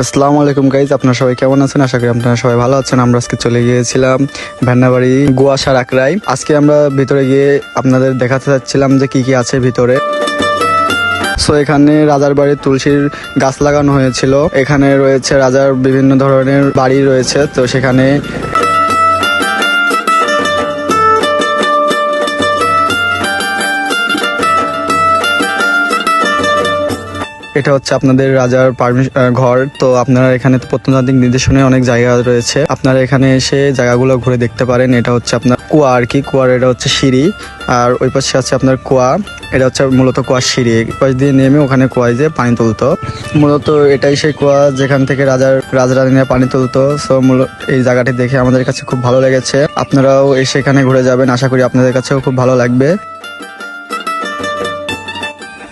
আসসালামু আলাইকুম গাইজ, আপনারা সবাই কেমন আছেন? আশা করি আপনারা সবাই ভালো আছেন। আমরা আজকে চলে গিয়েছিলাম ভ্যান্নাবাড়ি গোয়াসার আকরাই। আজকে আমরা ভিতরে গিয়ে আপনাদের দেখাতে চাচ্ছিলাম যে কি কি আছে ভিতরে। সো এখানে রাজার বাড়ির তুলসীর গাছ লাগানো হয়েছিল। এখানে রয়েছে রাজার বিভিন্ন ধরনের বাড়ি রয়েছে, তো সেখানে এটা হচ্ছে আপনাদের রাজার ঘর। তো আপনারা এখানে প্রত্নতাত্ত্বিক নিদর্শনে অনেক জায়গা রয়েছে, আপনারা এখানে এসে জায়গাগুলো ঘুরে দেখতে পারেন। এটা হচ্ছে আপনার কুয়া আর কি, কুয়ার এটা হচ্ছে সিঁড়ি, আর ওই পাশে আছে আপনার কুয়া। এটা হচ্ছে মূলত কুয়ার সিঁড়ি, এই পাশ দিয়ে নেমে ওখানে কুয়ায় যে পানি তুলতো। মূলত এটাই সেই কুয়া যেখান থেকে রাজরানীরা পানি তুলতো। সো মূলত এই জায়গাটি দেখে আমাদের কাছে খুব ভালো লেগেছে। আপনারাও এসে এখানে ঘুরে যাবেন, আশা করি আপনাদের কাছেও খুব ভালো লাগবে।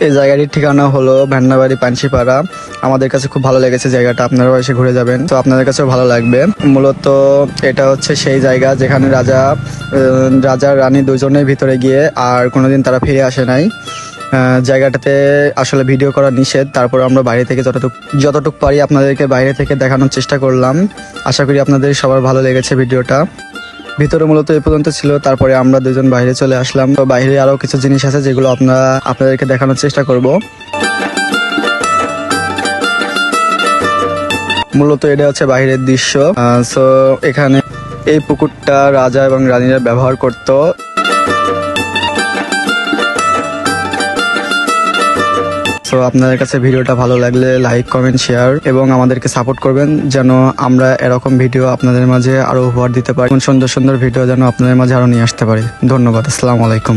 এই জায়গাটির ঠিকানা হলো ভ্যান্নাবাড়ি পাঞ্চিপাড়া। আমাদের কাছে খুব ভালো লেগেছে জায়গাটা, আপনারাও এসে ঘুরে যাবেন, তো আপনাদের কাছেও ভালো লাগবে। মূলত এটা হচ্ছে সেই জায়গা যেখানে রাজা রানী দুজনের ভিতরে গিয়ে আর কোনোদিন তারা ফিরে আসে নাই। জায়গাটাতে আসলে ভিডিও করা নিষেধ, তারপর আমরা বাইরে থেকে যতটুকু পারি আপনাদেরকে বাইরে থেকে দেখানোর চেষ্টা করলাম। আশা করি আপনাদের সবার ভালো লেগেছে ভিডিওটা। ভিতরে মূলত এই পর্যন্ত ছিল, তারপরে আমরা দুজন বাইরে চলে আসলাম। তো বাইরে আরো কিছু জিনিস আছে যেগুলো আপনাদেরকে দেখানোর চেষ্টা করব। মূলত এটা হচ্ছে বাইরের দৃশ্য। সো এখানে এই পুকুরটা রাজা এবং রানীরা ব্যবহার করত। তো আপনাদের কাছে ভিডিওটা ভালো লাগলে লাইক, কমেন্ট, শেয়ার এবং আমাদেরকে সাপোর্ট করবেন, যেন আমরা এরকম ভিডিও আপনাদের মাঝে আরো উপহার দিতে পারি। সুন্দর সুন্দর ভিডিও যেন আপনাদের মাঝে আরো নিয়ে আসতে পারি। ধন্যবাদ। আসসালামু আলাইকুম।